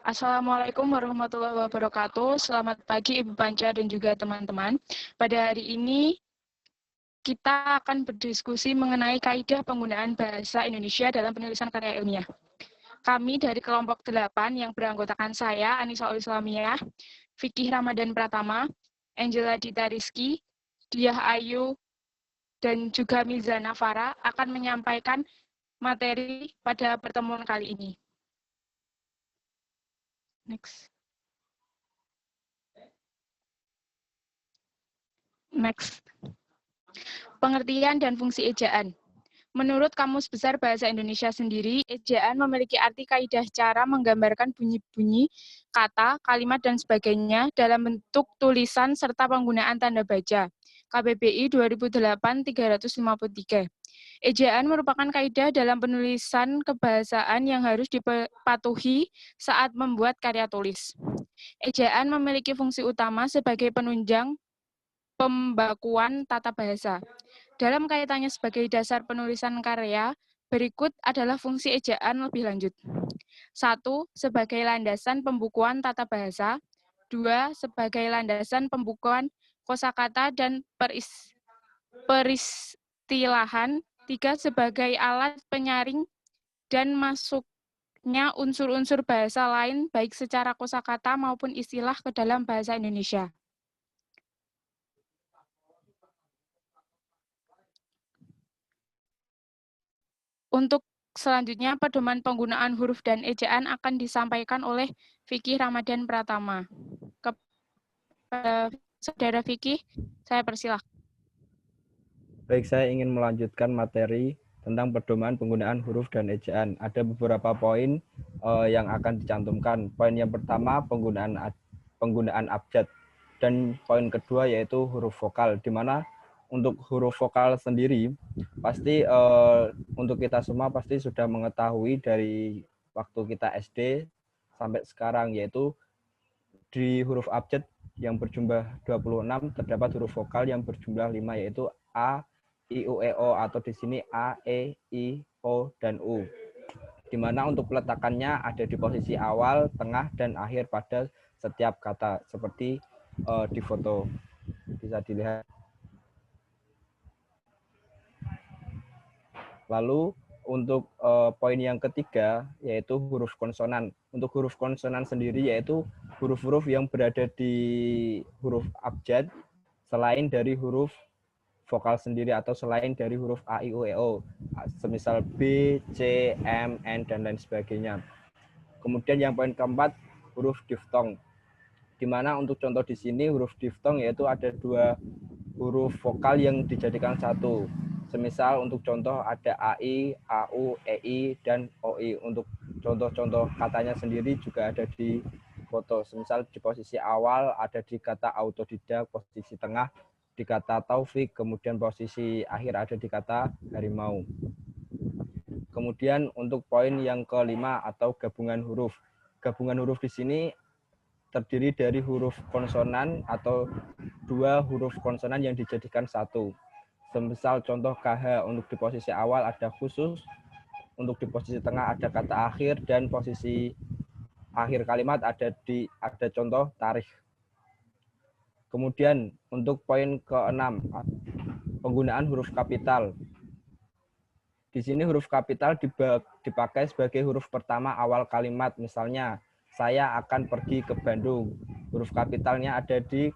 Assalamualaikum warahmatullahi wabarakatuh. Selamat pagi Ibu Panca dan juga teman-teman. Pada hari ini kita akan berdiskusi mengenai kaidah penggunaan bahasa Indonesia dalam penulisan karya ilmiah. Kami dari kelompok 8 yang beranggotakan saya, Anissa Islamiyah, Fikih Ramadan Pratama, Angela Dita Rizky, Diah Ayu, dan juga Mizana Farah akan menyampaikan materi pada pertemuan kali ini. Next. Pengertian dan fungsi ejaan. Menurut Kamus Besar Bahasa Indonesia sendiri, ejaan memiliki arti kaidah cara menggambarkan bunyi-bunyi, kata, kalimat, dan sebagainya dalam bentuk tulisan serta penggunaan tanda baca. KBBI 2008-353. Ejaan merupakan kaidah dalam penulisan kebahasaan yang harus dipatuhi saat membuat karya tulis. Ejaan memiliki fungsi utama sebagai penunjang pembakuan tata bahasa. Dalam kaitannya sebagai dasar penulisan karya, berikut adalah fungsi ejaan lebih lanjut. 1. Sebagai landasan pembukuan tata bahasa. 2. Sebagai landasan pembukuan kosakata dan peristilahan. 3. Sebagai alat penyaring dan masuknya unsur-unsur bahasa lain baik secara kosakata maupun istilah ke dalam bahasa Indonesia. Untuk selanjutnya, pedoman penggunaan huruf dan ejaan akan disampaikan oleh Fikih Ramadan Pratama. Kepada Saudara Fikih, saya persilahkan. Baik, saya ingin melanjutkan materi tentang pedoman penggunaan huruf dan ejaan. Ada beberapa poin yang akan dicantumkan. Poin yang pertama, penggunaan abjad. Dan poin kedua yaitu huruf vokal, di mana untuk huruf vokal sendiri, pasti untuk kita semua pasti sudah mengetahui dari waktu kita SD sampai sekarang, yaitu di huruf abjad yang berjumlah 26 terdapat huruf vokal yang berjumlah 5, yaitu A, I, U, E, O, atau di sini A, E, I, O, dan U. Di mana untuk peletakannya ada di posisi awal, tengah, dan akhir pada setiap kata, seperti di foto bisa dilihat. Lalu untuk poin yang ketiga yaitu huruf konsonan. Untuk huruf konsonan sendiri yaitu huruf-huruf yang berada di huruf abjad selain dari huruf vokal sendiri atau selain dari huruf A, I, U, E, O. Semisal B, C, M, N, dan lain sebagainya. Kemudian yang poin keempat, huruf diftong. Di mana untuk contoh di sini huruf diftong yaitu ada dua huruf vokal yang dijadikan satu. Semisal untuk contoh ada AI, AU, EI, dan OI. Untuk contoh-contoh katanya sendiri juga ada di foto. Semisal di posisi awal ada di kata autodidak, posisi tengah di kata taufik, kemudian posisi akhir ada di kata harimau. Kemudian untuk poin yang kelima atau gabungan huruf. Gabungan huruf di sini terdiri dari huruf konsonan atau dua huruf konsonan yang dijadikan satu. Semisal contoh KH, untuk di posisi awal ada khusus, untuk di posisi tengah ada kata akhir, dan posisi akhir kalimat ada contoh tarikh. Kemudian untuk poin ke-6, penggunaan huruf kapital. Di sini huruf kapital dipakai sebagai huruf pertama awal kalimat. Misalnya, saya akan pergi ke Bandung. Huruf kapitalnya ada di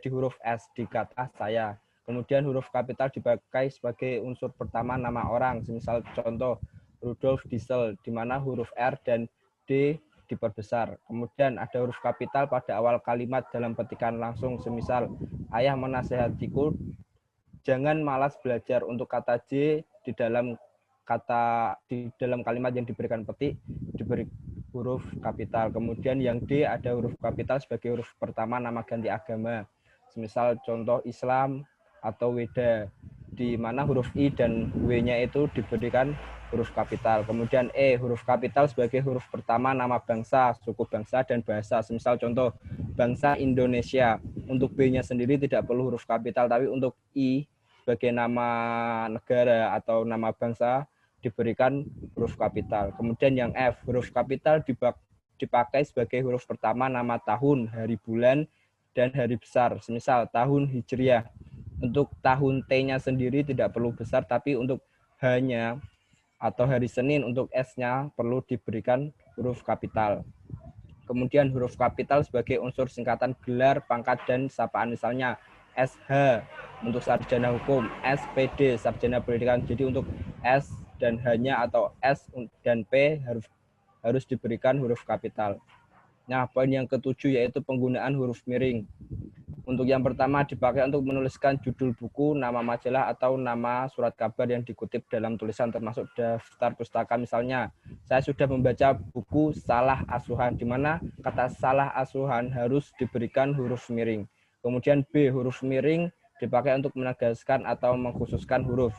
huruf S di kata saya. Kemudian huruf kapital dipakai sebagai unsur pertama nama orang. Misal contoh Rudolf Diesel, di mana huruf R dan D diperbesar. Kemudian ada huruf kapital pada awal kalimat dalam petikan langsung. Semisal ayah menasehatiku jangan malas belajar. Untuk kata J di dalam kalimat yang diberikan petik diberi huruf kapital. Kemudian yang D ada huruf kapital sebagai huruf pertama nama ganti agama. Semisal contoh Islam atau Weda, di mana huruf I dan W-nya itu diberikan huruf kapital. Kemudian E, huruf kapital sebagai huruf pertama nama bangsa, suku bangsa, dan bahasa. Semisal contoh bangsa Indonesia. Untuk B-nya sendiri tidak perlu huruf kapital, tapi untuk I sebagai nama negara atau nama bangsa diberikan huruf kapital. Kemudian yang F, huruf kapital dipakai sebagai huruf pertama nama tahun, hari bulan, dan hari besar. Semisal tahun Hijriah. Untuk tahun T-nya sendiri tidak perlu besar, tapi untuk H-nya atau hari Senin untuk S-nya perlu diberikan huruf kapital. Kemudian huruf kapital sebagai unsur singkatan gelar, pangkat, dan sapaan. Misalnya SH untuk sarjana hukum, SPD sarjana pendidikan. Jadi untuk S dan H-nya atau S dan P harus diberikan huruf kapital. Nah, poin yang ketujuh yaitu penggunaan huruf miring. Untuk yang pertama dipakai untuk menuliskan judul buku, nama majalah, atau nama surat kabar yang dikutip dalam tulisan termasuk daftar pustaka. Misalnya, saya sudah membaca buku Salah Asuhan, di mana kata salah asuhan harus diberikan huruf miring. Kemudian B, huruf miring dipakai untuk menegaskan atau mengkhususkan huruf,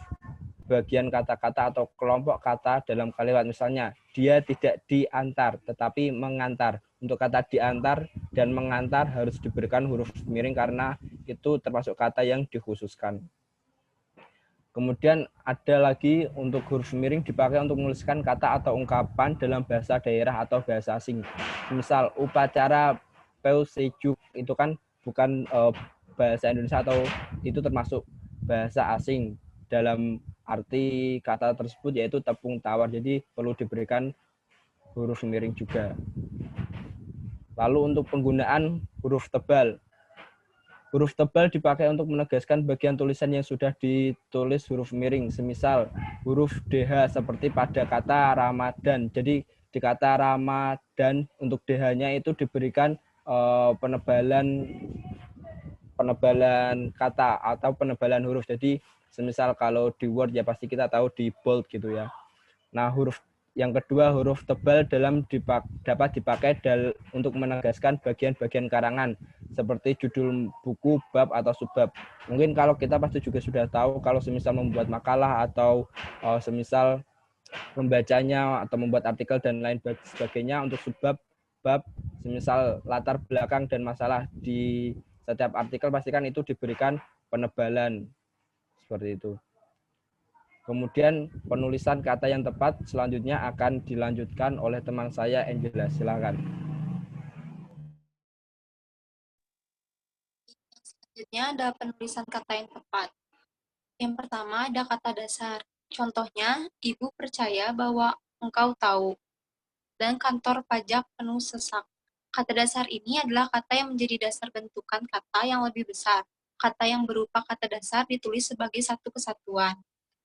bagian kata-kata atau kelompok kata dalam kalimat. Misalnya, dia tidak diantar, tetapi mengantar. Untuk kata diantar dan mengantar harus diberikan huruf miring karena itu termasuk kata yang dikhususkan. Kemudian ada lagi untuk huruf miring dipakai untuk menuliskan kata atau ungkapan dalam bahasa daerah atau bahasa asing. Misal, upacara Peusejuk itu kan bukan bahasa Indonesia atau itu termasuk bahasa asing. Dalam arti kata tersebut yaitu tepung tawar, jadi perlu diberikan huruf miring juga. Lalu untuk penggunaan huruf tebal. Huruf tebal dipakai untuk menegaskan bagian tulisan yang sudah ditulis huruf miring. Semisal huruf DH seperti pada kata Ramadan. Jadi di kata Ramadan untuk DH-nya itu diberikan penebalan kata atau penebalan huruf. Jadi semisal kalau di Word ya pasti kita tahu di bold gitu ya. Nah, huruf yang kedua, huruf tebal dapat dipakai untuk menegaskan bagian-bagian karangan, seperti judul buku, bab, atau subbab. Mungkin kalau kita pasti juga sudah tahu, kalau semisal membuat makalah atau semisal membacanya atau membuat artikel dan lain sebagainya, untuk subbab, bab, semisal latar belakang dan masalah di setiap artikel, pastikan itu diberikan penebalan, seperti itu. Kemudian penulisan kata yang tepat selanjutnya akan dilanjutkan oleh teman saya, Angela. Silakan. Selanjutnya ada penulisan kata yang tepat. Yang pertama ada kata dasar. Contohnya, ibu percaya bahwa engkau tahu. Dan kantor pajak penuh sesak. Kata dasar ini adalah kata yang menjadi dasar bentukan kata yang lebih besar. Kata yang berupa kata dasar ditulis sebagai satu kesatuan.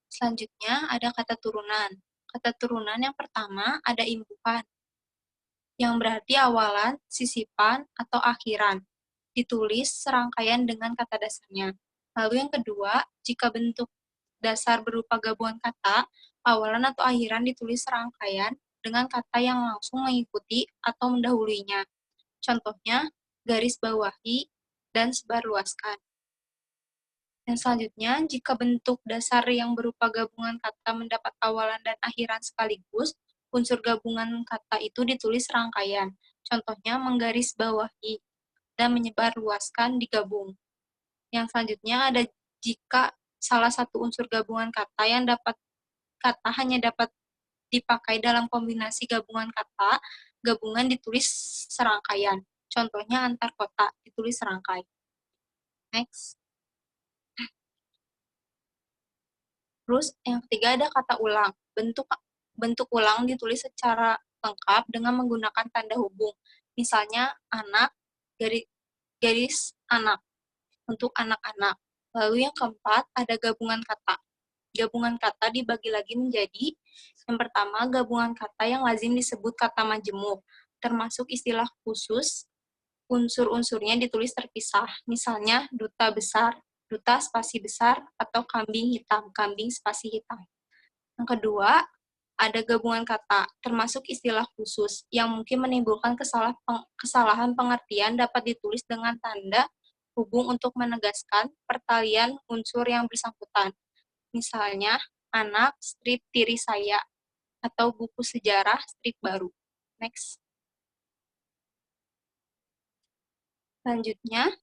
Selanjutnya ada kata turunan. Kata turunan yang pertama ada imbuhan, yang berarti awalan, sisipan, atau akhiran. Ditulis serangkaian dengan kata dasarnya. Lalu yang kedua, jika bentuk dasar berupa gabungan kata, awalan atau akhiran ditulis serangkaian dengan kata yang langsung mengikuti atau mendahuluinya. Contohnya, garis bawahi dan sebarluaskan. Dan selanjutnya, jika bentuk dasar yang berupa gabungan kata mendapat awalan dan akhiran sekaligus, unsur gabungan kata itu ditulis serangkaian. Contohnya, menggaris bawahi dan menyebarluaskan digabung. Yang selanjutnya ada jika salah satu unsur gabungan kata hanya dapat dipakai dalam kombinasi gabungan kata, gabungan ditulis serangkaian. Contohnya antar kota ditulis serangkai. Next. Terus yang ketiga ada kata ulang. Bentuk ulang ditulis secara lengkap dengan menggunakan tanda hubung. Misalnya anak, garis anak untuk anak-anak. Lalu yang keempat ada gabungan kata. Gabungan kata dibagi lagi menjadi yang pertama gabungan kata yang lazim disebut kata majemuk, termasuk istilah khusus. Unsur-unsurnya ditulis terpisah. Misalnya duta besar, duta spasi besar, atau kambing hitam, kambing spasi hitam. Yang kedua, ada gabungan kata, termasuk istilah khusus, yang mungkin menimbulkan kesalahan pengertian dapat ditulis dengan tanda hubung untuk menegaskan pertalian unsur yang bersangkutan. Misalnya, anak, strip tiri saya, atau buku sejarah, strip baru. Next. Selanjutnya,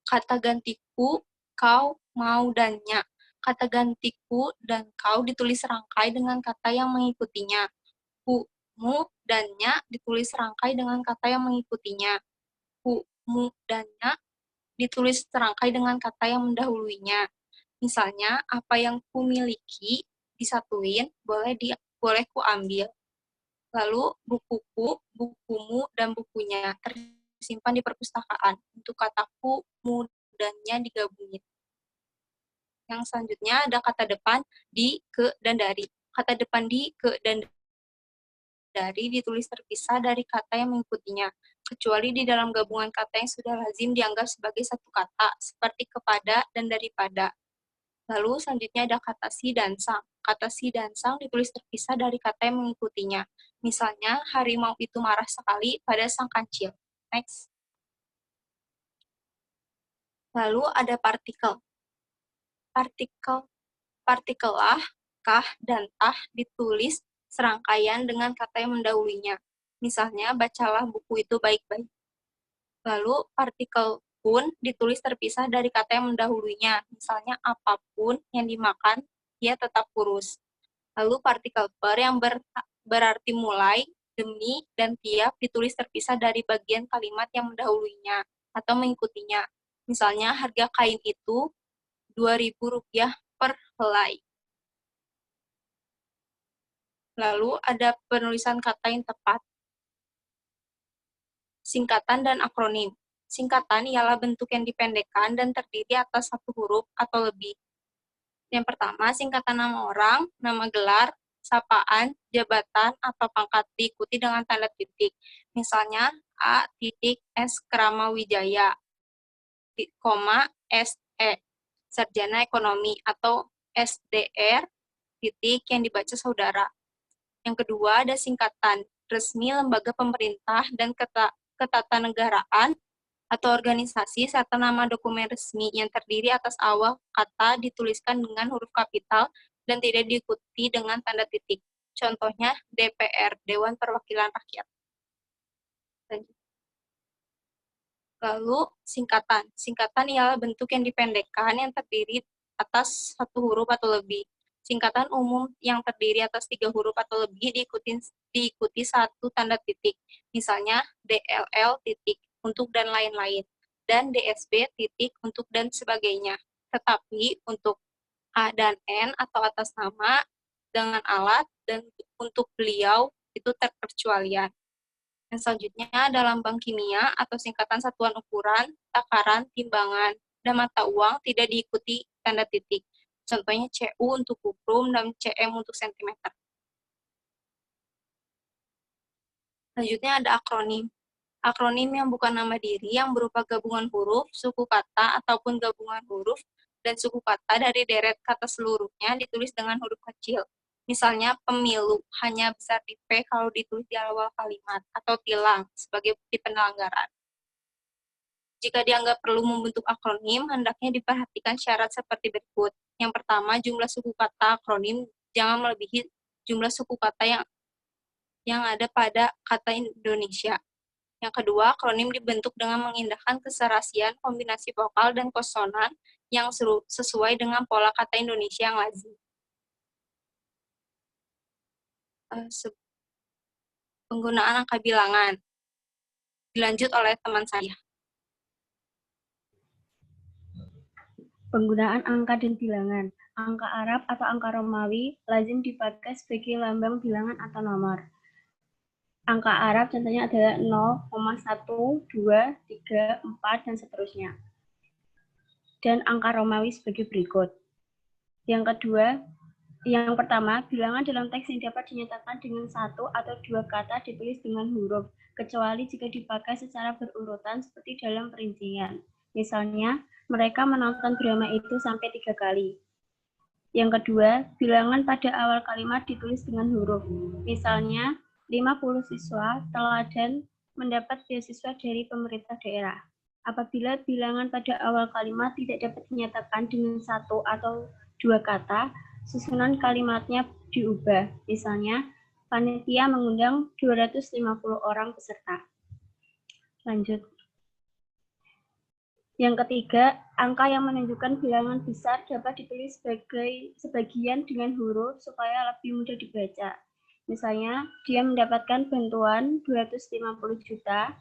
kata gantiku, kau, mau, dan nya. Kata gantiku dan kau ditulis serangkai dengan kata yang mengikutinya. Ku, mu, dan nya ditulis serangkai dengan kata yang mengikutinya. Ku, mu, dan nya ditulis serangkai dengan kata yang mendahuluinya. Misalnya, apa yang ku miliki disatuin, boleh ku ambil. Lalu, bukuku, bukumu, dan bukunya tersimpan di perpustakaan. Untuk kataku, mu, dan nya digabungin. Yang selanjutnya ada kata depan di, ke, dan dari. Kata depan di, ke, dan dari ditulis terpisah dari kata yang mengikutinya, kecuali di dalam gabungan kata yang sudah lazim dianggap sebagai satu kata, seperti kepada dan daripada. Lalu selanjutnya ada kata si dan sang. Kata si dan sang ditulis terpisah dari kata yang mengikutinya. Misalnya, harimau itu marah sekali pada sang kancil. Next. Lalu ada partikel. Partikel lah, kah, dan tah ditulis serangkaian dengan kata yang mendahulunya. Misalnya, bacalah buku itu baik-baik. Lalu, partikel pun ditulis terpisah dari kata yang mendahulunya. Misalnya, apapun yang dimakan, ia tetap kurus. Lalu, partikel per yang berarti mulai, demi, dan tiap ditulis terpisah dari bagian kalimat yang mendahulunya atau mengikutinya. Misalnya, harga kain itu Rp2.000 per helai. Lalu ada penulisan kata yang tepat. Singkatan dan akronim. Singkatan ialah bentuk yang dipendekkan dan terdiri atas satu huruf atau lebih. Yang pertama, singkatan nama orang, nama gelar, sapaan, jabatan, atau pangkat diikuti dengan tanda titik. Misalnya, A titik S Krama Wijaya, koma SE, Sarjana Ekonomi, atau SDR, titik yang dibaca saudara. Yang kedua, ada singkatan resmi lembaga pemerintah dan ketatanegaraan atau organisasi serta nama dokumen resmi yang terdiri atas awal kata dituliskan dengan huruf kapital dan tidak diikuti dengan tanda titik. Contohnya DPR, Dewan Perwakilan Rakyat. Lalu singkatan. Singkatan ialah bentuk yang dipendekkan yang terdiri atas satu huruf atau lebih. Singkatan umum yang terdiri atas 3 huruf atau lebih diikuti satu tanda titik. Misalnya DLL titik untuk dan lain-lain, dan DSB titik untuk dan sebagainya. Tetapi untuk A dan N atau atas nama, dengan alat, dan untuk beliau itu terkecualian. Yang selanjutnya ada lambang kimia atau singkatan satuan ukuran, takaran, timbangan, dan mata uang tidak diikuti tanda titik. Contohnya CU untuk kukrum dan CM untuk sentimeter. Selanjutnya ada akronim. Akronim yang bukan nama diri yang berupa gabungan huruf, suku kata, ataupun gabungan huruf dan suku kata dari deret kata seluruhnya ditulis dengan huruf kecil. Misalnya pemilu hanya besar di P kalau ditulis di awal kalimat, atau tilang sebagai bukti penyelenggaraan. Jika dianggap perlu membentuk akronim, hendaknya diperhatikan syarat seperti berikut. Yang pertama, jumlah suku kata akronim jangan melebihi jumlah suku kata yang ada pada kata Indonesia. Yang kedua, akronim dibentuk dengan mengindahkan keserasian kombinasi vokal dan konsonan yang sesuai dengan pola kata Indonesia yang lazim. Penggunaan angka bilangan. Dilanjut oleh teman saya. Penggunaan angka dan bilangan. Angka Arab atau angka Romawi lazim dipakai sebagai lambang bilangan atau nomor. Angka Arab contohnya adalah 0,1, 2, 3, 4, dan seterusnya. Dan angka Romawi sebagai berikut. Yang pertama, bilangan dalam teks yang dapat dinyatakan dengan satu atau dua kata ditulis dengan huruf, kecuali jika dipakai secara berurutan seperti dalam perincian. Misalnya, mereka menonton drama itu sampai 3 kali. Yang kedua, bilangan pada awal kalimat ditulis dengan huruf. Misalnya, 50 siswa teladan mendapat beasiswa dari pemerintah daerah. Apabila bilangan pada awal kalimat tidak dapat dinyatakan dengan satu atau dua kata, susunan kalimatnya diubah. Misalnya, panitia mengundang 250 orang peserta. Lanjut. Yang ketiga, angka yang menunjukkan bilangan besar dapat ditulis sebagian dengan huruf supaya lebih mudah dibaca. Misalnya, dia mendapatkan bantuan 250 juta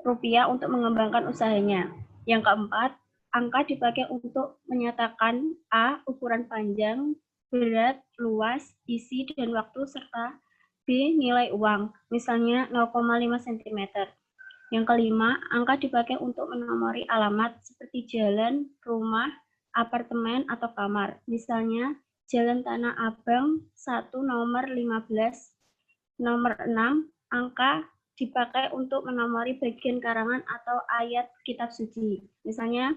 rupiah untuk mengembangkan usahanya. Yang keempat, angka dipakai untuk menyatakan A. ukuran panjang, berat, luas, isi, dan waktu, serta B. nilai uang, misalnya 0,5 cm. Yang kelima, angka dipakai untuk menomori alamat seperti jalan, rumah, apartemen, atau kamar. Misalnya, Jalan Tanah Abang 1 nomor 15. Nomor 6, angka dipakai untuk menomori bagian karangan atau ayat kitab suci. Misalnya,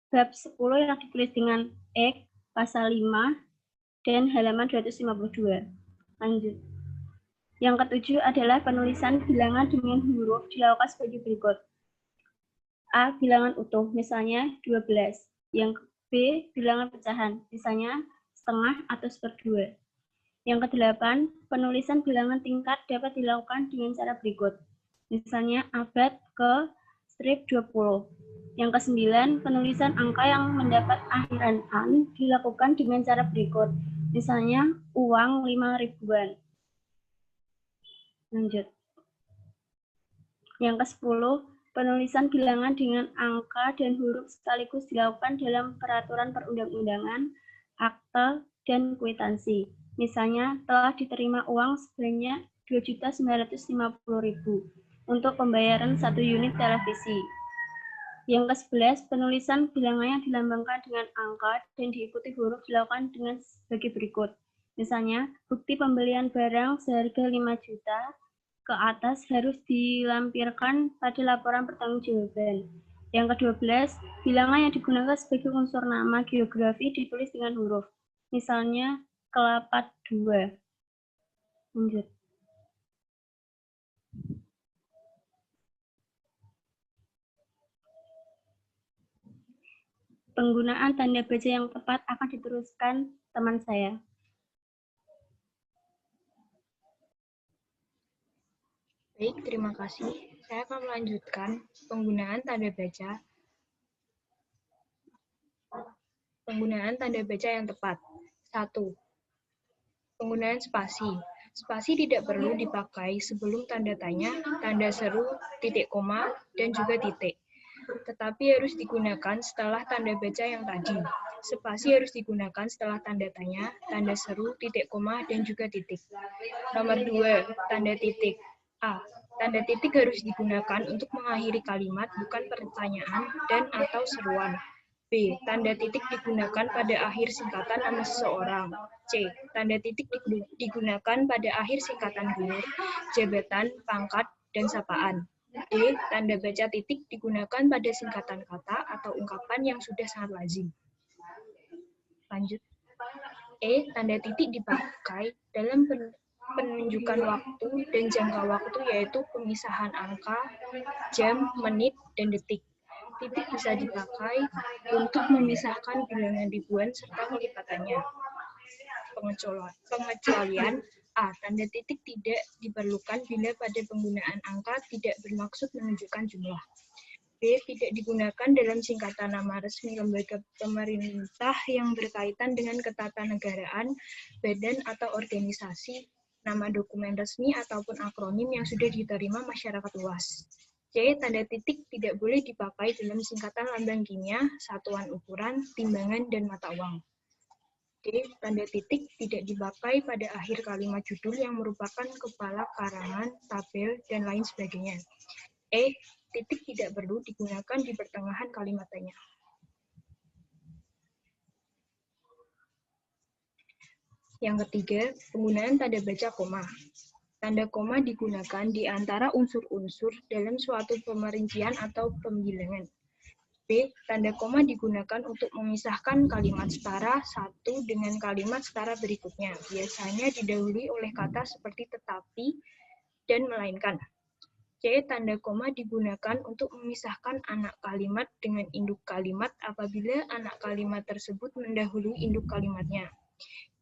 bab 10 yang ditulis dengan X, pasal 5, dan halaman 252. Lanjut. Yang ketujuh adalah penulisan bilangan dengan huruf dilakukan sebagai berikut. A. Bilangan utuh, misalnya 12. Yang B. Bilangan pecahan, misalnya setengah atau seperdua. Yang kedelapan, penulisan bilangan tingkat dapat dilakukan dengan cara berikut. Misalnya abad ke strip 20. Yang kesembilan, penulisan angka yang mendapat akhiran an dilakukan dengan cara berikut. Misalnya uang 5 ribuan. Lanjut. Yang ke-10, penulisan bilangan dengan angka dan huruf sekaligus dilakukan dalam peraturan perundang-undangan, akte, dan kwitansi. Misalnya, telah diterima uang sebanyak 2.950.000 untuk pembayaran 1 unit televisi. Yang ke-11, penulisan bilangannya dilambangkan dengan angka dan diikuti huruf dilakukan dengan sebagai berikut. Misalnya, bukti pembelian barang seharga 5 juta ke atas harus dilampirkan pada laporan pertanggungjawaban. Yang ke-12, bilangan yang digunakan sebagai unsur nama geografi ditulis dengan huruf. Misalnya, Kelapat 2. Lanjut. Penggunaan tanda baca yang tepat akan diteruskan teman saya. Baik, terima kasih. Saya akan melanjutkan penggunaan tanda baca. Penggunaan tanda baca yang tepat. 1. Penggunaan spasi. Spasi tidak perlu dipakai sebelum tanda tanya, tanda seru, titik koma, dan juga titik. Tetapi harus digunakan setelah tanda baca yang tadi. Spasi harus digunakan setelah tanda tanya, tanda seru, titik koma, dan juga titik. Nomor 2, tanda titik. A. Tanda titik harus digunakan untuk mengakhiri kalimat, bukan pertanyaan dan atau seruan. B. Tanda titik digunakan pada akhir singkatan nama seseorang. C. Tanda titik digunakan pada akhir singkatan gelar, jabatan, pangkat, dan sapaan. D. Tanda baca titik digunakan pada singkatan kata atau ungkapan yang sudah sangat lazim. Lanjut. E. Tanda titik dipakai dalam penunjukan waktu dan jangka waktu, yaitu pemisahan angka, jam, menit, dan detik. Titik bisa dipakai untuk memisahkan bilangan ribuan serta kelipatannya. Pengecualian A. Tanda titik tidak diperlukan bila pada penggunaan angka tidak bermaksud menunjukkan jumlah. B. Tidak digunakan dalam singkatan nama resmi lembaga pemerintah yang berkaitan dengan ketatanegaraan, badan atau organisasi, nama dokumen resmi ataupun akronim yang sudah diterima masyarakat luas. C. Tanda titik tidak boleh dipakai dalam singkatan lambang kimia, satuan ukuran, timbangan, dan mata uang. D. Tanda titik tidak dipakai pada akhir kalimat judul yang merupakan kepala karangan, tabel, dan lain sebagainya. E. Titik tidak perlu digunakan di pertengahan kalimat tanya. Yang ketiga, penggunaan tanda baca koma. Tanda koma digunakan di antara unsur-unsur dalam suatu pemerincian atau pembilangan. B. Tanda koma digunakan untuk memisahkan kalimat setara satu dengan kalimat setara berikutnya. Biasanya didahului oleh kata seperti tetapi dan melainkan. C. Tanda koma digunakan untuk memisahkan anak kalimat dengan induk kalimat apabila anak kalimat tersebut mendahului induk kalimatnya.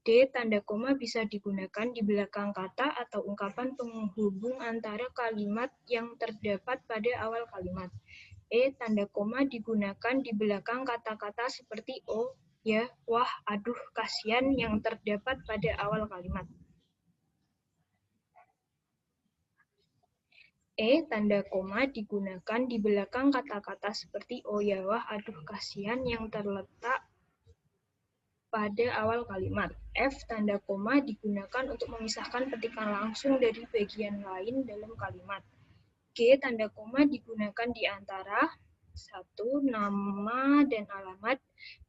D. Tanda koma bisa digunakan di belakang kata atau ungkapan penghubung antara kalimat yang terdapat pada awal kalimat. E. Tanda koma digunakan di belakang kata-kata seperti oh, ya, wah, aduh, kasihan yang terdapat pada awal kalimat. Tanda koma digunakan di belakang kata-kata seperti oh ya wah, aduh kasihan yang terletak pada awal kalimat. Tanda koma digunakan untuk memisahkan petikan langsung dari bagian lain dalam kalimat. Tanda koma digunakan di antara 1. Nama dan alamat,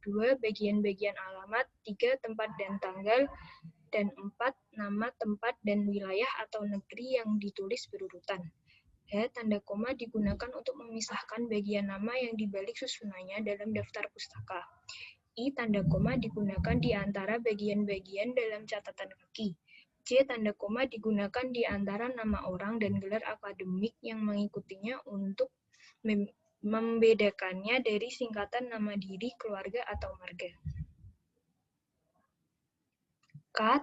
2. Bagian-bagian alamat, 3. Tempat dan tanggal, dan 4. Nama tempat dan wilayah atau negeri yang ditulis berurutan. Tanda koma digunakan untuk memisahkan bagian nama yang dibalik susunannya dalam daftar pustaka. Tanda koma digunakan di antara bagian-bagian dalam catatan kaki. Tanda koma digunakan di antara nama orang dan gelar akademik yang mengikutinya untuk membedakannya dari singkatan nama diri, keluarga, atau marga.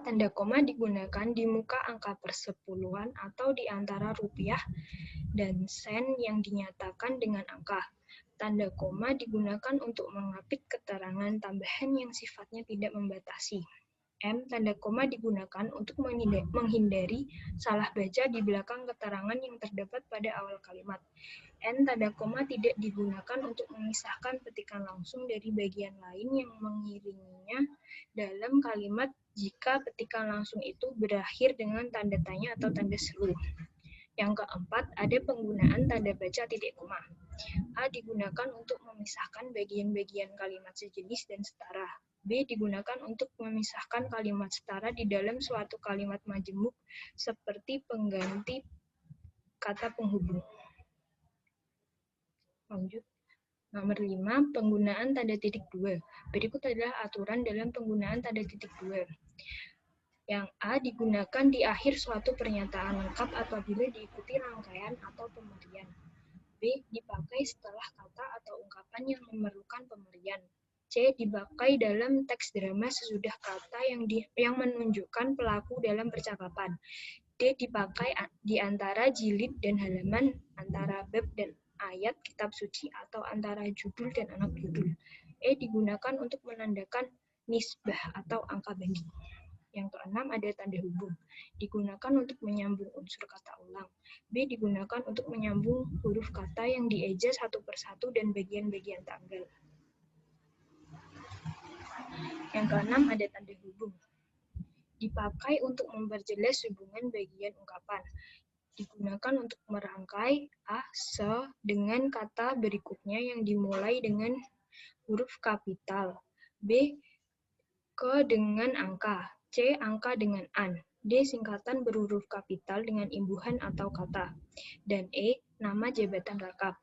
Tanda koma digunakan di muka angka persepuluhan atau di antara rupiah dan sen yang dinyatakan dengan angka. Tanda koma digunakan untuk mengapit keterangan tambahan yang sifatnya tidak membatasi. Tanda koma digunakan untuk menghindari salah baca di belakang keterangan yang terdapat pada awal kalimat. Tanda koma tidak digunakan untuk memisahkan petikan langsung dari bagian lain yang mengiringinya dalam kalimat jika petikan langsung itu berakhir dengan tanda tanya atau tanda seru. Yang keempat, ada penggunaan tanda baca titik koma. Digunakan untuk memisahkan bagian-bagian kalimat sejenis dan setara. B. Digunakan untuk memisahkan kalimat setara di dalam suatu kalimat majemuk seperti pengganti kata penghubung. Lanjut. Nomor 5, penggunaan tanda titik 2. Berikut adalah aturan dalam penggunaan tanda titik 2. Yang A, digunakan di akhir suatu pernyataan lengkap apabila diikuti rangkaian atau pemberian. B, dipakai setelah kata atau ungkapan yang memerlukan pemberian. C, dipakai dalam teks drama sesudah kata yang menunjukkan pelaku dalam percakapan. D, dipakai di antara jilid dan halaman, antara bab dan ayat kitab suci, atau antara judul dan anak judul. E, digunakan untuk menandakan nisbah atau angka banding. Yang keenam, ada tanda hubung. Digunakan untuk menyambung unsur kata ulang. B, digunakan untuk menyambung huruf kata yang dieja satu persatu dan bagian-bagian tanggal. Yang keenam, ada tanda hubung. Dipakai untuk memperjelas hubungan bagian ungkapan. Digunakan untuk merangkai A, se dengan kata berikutnya yang dimulai dengan huruf kapital. B, ke dengan angka. C, angka dengan an. D, singkatan berhuruf kapital dengan imbuhan atau kata. Dan E, nama jabatan lengkap.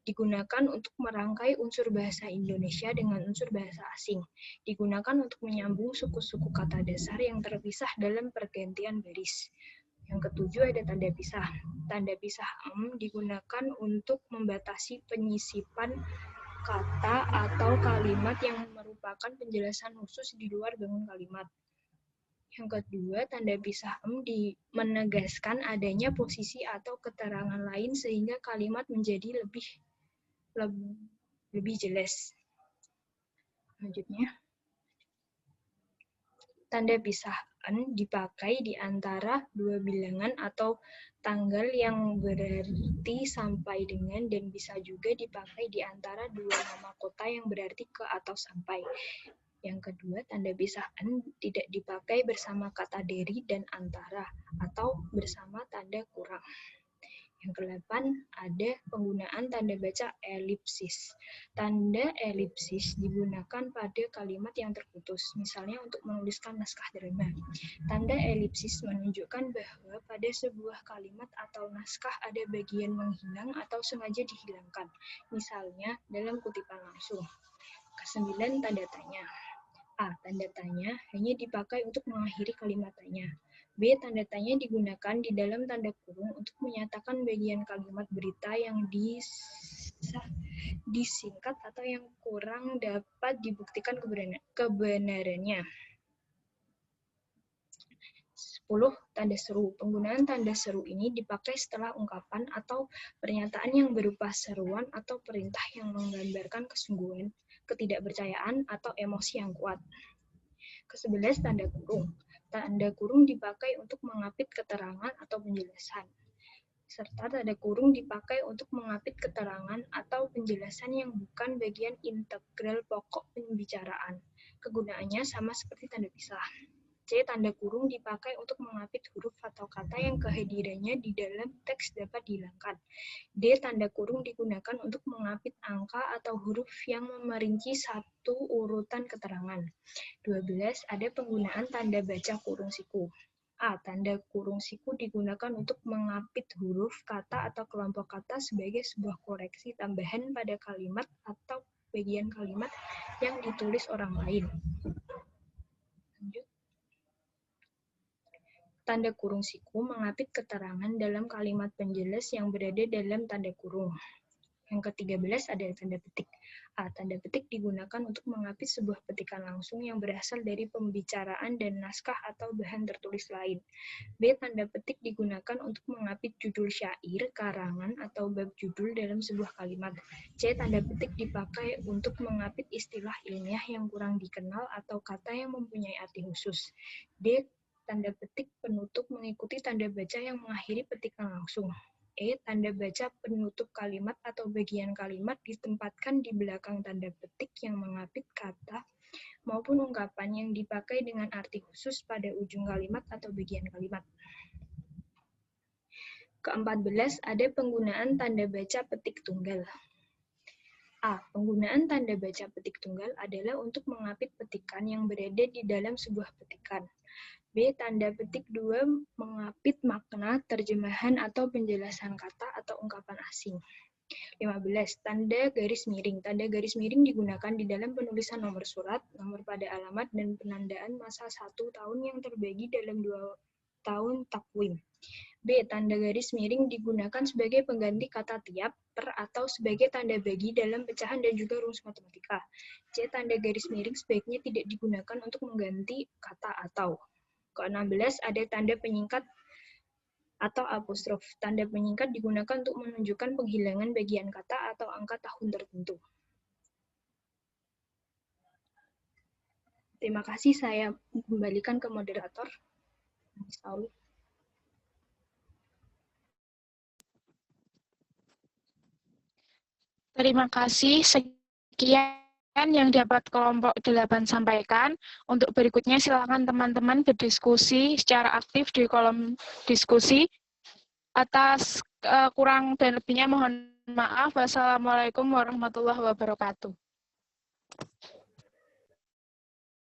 Digunakan untuk merangkai unsur bahasa Indonesia dengan unsur bahasa asing. Digunakan untuk menyambung suku-suku kata dasar yang terpisah dalam pergantian baris. Yang ketujuh, ada tanda pisah. Tanda pisah digunakan untuk membatasi penyisipan kata atau kalimat yang merupakan penjelasan khusus di luar bangun kalimat. Yang kedua, tanda pisah menegaskan adanya posisi atau keterangan lain sehingga kalimat menjadi lebih jelas. Selanjutnya, tanda pisah dipakai di antara dua bilangan atau tanggal yang berarti sampai dengan, dan bisa juga dipakai di antara dua nama kota yang berarti ke atau sampai. Yang kedua, tanda pisah tidak dipakai bersama kata dari dan antara atau bersama tanda kurang. Yang ke-8, ada penggunaan tanda baca elipsis. Tanda elipsis digunakan pada kalimat yang terputus, misalnya untuk menuliskan naskah drama. Tanda elipsis menunjukkan bahwa pada sebuah kalimat atau naskah ada bagian menghilang atau sengaja dihilangkan, misalnya dalam kutipan langsung. Ke-9, tanda tanya. A, tanda tanya hanya dipakai untuk mengakhiri kalimat tanya. B, tanda tanya digunakan di dalam tanda kurung untuk menyatakan bagian kalimat berita yang disingkat atau yang kurang dapat dibuktikan kebenarannya. 10, tanda seru. Penggunaan tanda seru ini dipakai setelah ungkapan atau pernyataan yang berupa seruan atau perintah yang menggambarkan kesungguhan, ketidakpercayaan, atau emosi yang kuat. Ke-11, tanda kurung. Tanda kurung dipakai untuk mengapit keterangan atau penjelasan. serta tanda kurung dipakai untuk mengapit keterangan atau penjelasan yang bukan bagian integral pokok pembicaraan. Kegunaannya sama seperti tanda pisah. C. Tanda kurung dipakai untuk mengapit huruf atau kata yang kehadirannya di dalam teks dapat dihilangkan. D. Tanda kurung digunakan untuk mengapit angka atau huruf yang merinci satu urutan keterangan. 12. Ada penggunaan tanda baca kurung siku. A. Tanda kurung siku digunakan untuk mengapit huruf, kata, atau kelompok kata sebagai sebuah koreksi tambahan pada kalimat atau bagian kalimat yang ditulis orang lain. Lanjut. Tanda kurung siku mengapit keterangan dalam kalimat penjelas yang berada dalam tanda kurung. Yang ke-13 adalah tanda petik. A. Tanda petik digunakan untuk mengapit sebuah petikan langsung yang berasal dari pembicaraan dan naskah atau bahan tertulis lain. B. Tanda petik digunakan untuk mengapit judul syair, karangan, atau bab judul dalam sebuah kalimat. C. Tanda petik dipakai untuk mengapit istilah ilmiah yang kurang dikenal atau kata yang mempunyai arti khusus. D. Tanda petik penutup mengikuti tanda baca yang mengakhiri petikan langsung. E. Tanda baca penutup kalimat atau bagian kalimat ditempatkan di belakang tanda petik yang mengapit kata maupun ungkapan yang dipakai dengan arti khusus pada ujung kalimat atau bagian kalimat. Ke-14 ada penggunaan tanda baca petik tunggal. A. Penggunaan tanda baca petik tunggal adalah untuk mengapit petikan yang berada di dalam sebuah petikan. B. Tanda petik 2 mengapit makna, terjemahan, atau penjelasan kata atau ungkapan asing. 15. Tanda garis miring. Tanda garis miring digunakan di dalam penulisan nomor surat, nomor pada alamat, dan penandaan masa 1 tahun yang terbagi dalam 2 tahun takwim. B. Tanda garis miring digunakan sebagai pengganti kata tiap, per, atau sebagai tanda bagi dalam pecahan dan juga rumus matematika. C. Tanda garis miring sebaiknya tidak digunakan untuk mengganti kata atau. Ke-16 ada tanda penyingkat atau apostrof. Tanda penyingkat digunakan untuk menunjukkan penghilangan bagian kata atau angka tahun tertentu. Terima kasih, saya kembalikan ke moderator. Terima kasih. Sekian yang dapat kelompok 8 sampaikan. Untuk berikutnya silakan teman-teman berdiskusi secara aktif di kolom diskusi. Atas kurang dan lebihnya mohon maaf. Wassalamualaikum warahmatullahi wabarakatuh.